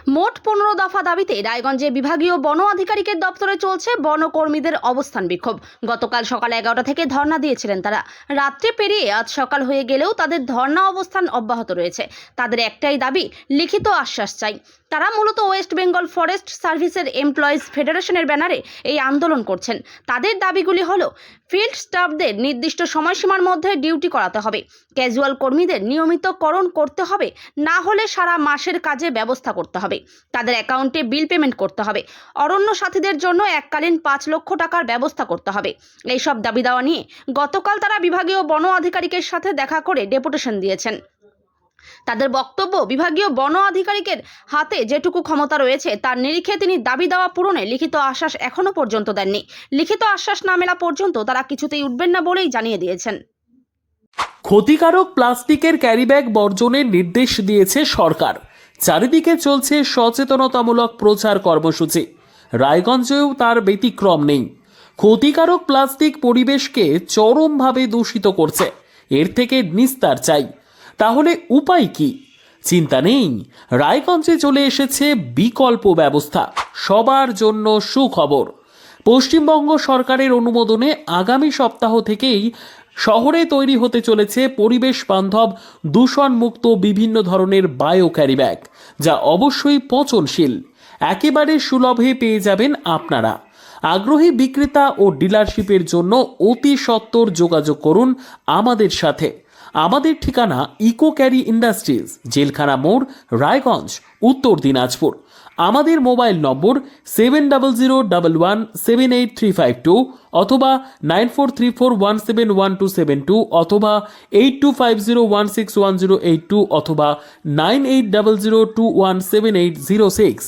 মোট 15 দফা দাবিতে রায়গঞ্জে বিভাগীয় বন আধিকারিকের দপ্তরে চলছে বনকর্মীদের অবস্থান বিক্ষোভ। গতকাল সকাল 11টা থেকে ধর্ণা দিয়েছিলেন তারা। রাত্রে পেরিয়ে আজ সকাল হয়ে গেলেও তাদের ধর্ণা অবস্থান অব্যাহত রয়েছে। তাদের একটাই দাবি, লিখিত আশ্বাস চাই। তারা মূলত ওয়েস্ট বেঙ্গল ফরেস্ট সার্ভিসের এমপ্লয়িজ ফেডারেশনের ব্যানারে এই আন্দোলন করছেন। তাদের দাবিগুলি হলো, ফিল্ড স্টাফদের নির্দিষ্ট সময়সীমার মধ্যে ডিউটি করাতে হবে, ক্যাজুয়াল কর্মীদের নিয়মিতকরণ করতে হবে, না হলে সারা মাসের কাজে ব্যবস্থা করতে হবে, তাদের অ্যাকাউন্টে বিল পেমেন্ট করতে হবে, অরণ্য সাথীদের জন্য এককালীন 5 লক্ষ টাকার ব্যবস্থা করতে হবে। এইসব দাবি দেওয়া নিয়ে গতকাল তারা বিভাগীয় বন আধিকারিকের সাথে দেখা করে ডেপুটেশন দিয়েছেন। তাদের বক্তব্য, বিভাগীয় বন আধিকারিকের হাতে যেটুকু ক্ষমতা রয়েছে তার নিরিখে তিনি দাবি দেওয়া পূরণে লিখিত আশ্বাস এখনো পর্যন্ত দেননি। লিখিত আশ্বাস না মেলা পর্যন্ত তারা কিছুতেই উঠবেন না বলেই জানিয়ে দিয়েছেন। ক্ষতিকারক প্লাস্টিকের ক্যারিব্যাগ বর্জনের নির্দেশ দিয়েছে সরকার। চারিদিকে চলছে সচেতনতামূলক প্রচার কর্মসূচি। রায়গঞ্জেও তার ব্যতিক্রম নেই। ক্ষতিকারক প্লাস্টিক পরিবেশকে চরমভাবে দূষিত করছে। এর থেকে নিস্তার চাই। তাহলে উপায় কি? চিন্তা নেই, রায়গঞ্জে চলে এসেছে বিকল্প ব্যবস্থা। সবার জন্য সুখবর। পশ্চিমবঙ্গ সরকারের অনুমোদনে আগামী সপ্তাহ থেকেই শহরে তৈরি হতে চলেছে পরিবেশ বান্ধব দূষণমুক্ত বিভিন্ন ধরনের বায়ো ক্যারিব্যাগ, যা অবশ্যই পচনশীল। একেবারে সুলভে পেয়ে যাবেন আপনারা। আগ্রহী বিক্রেতা ও ডিলারশিপের জন্য অতি সত্বর যোগাযোগ করুন আমাদের সাথে। আমাদের ঠিকানা ইকো ক্যারি ইন্ডাস্ট্রিজ, জেলখানা মোড়, রায়গঞ্জ, উত্তর দিনাজপুর। আমাদের মোবাইল নম্বর 7001178352 অথবা 9434171272 অথবা 8250161082 অথবা 9800217806।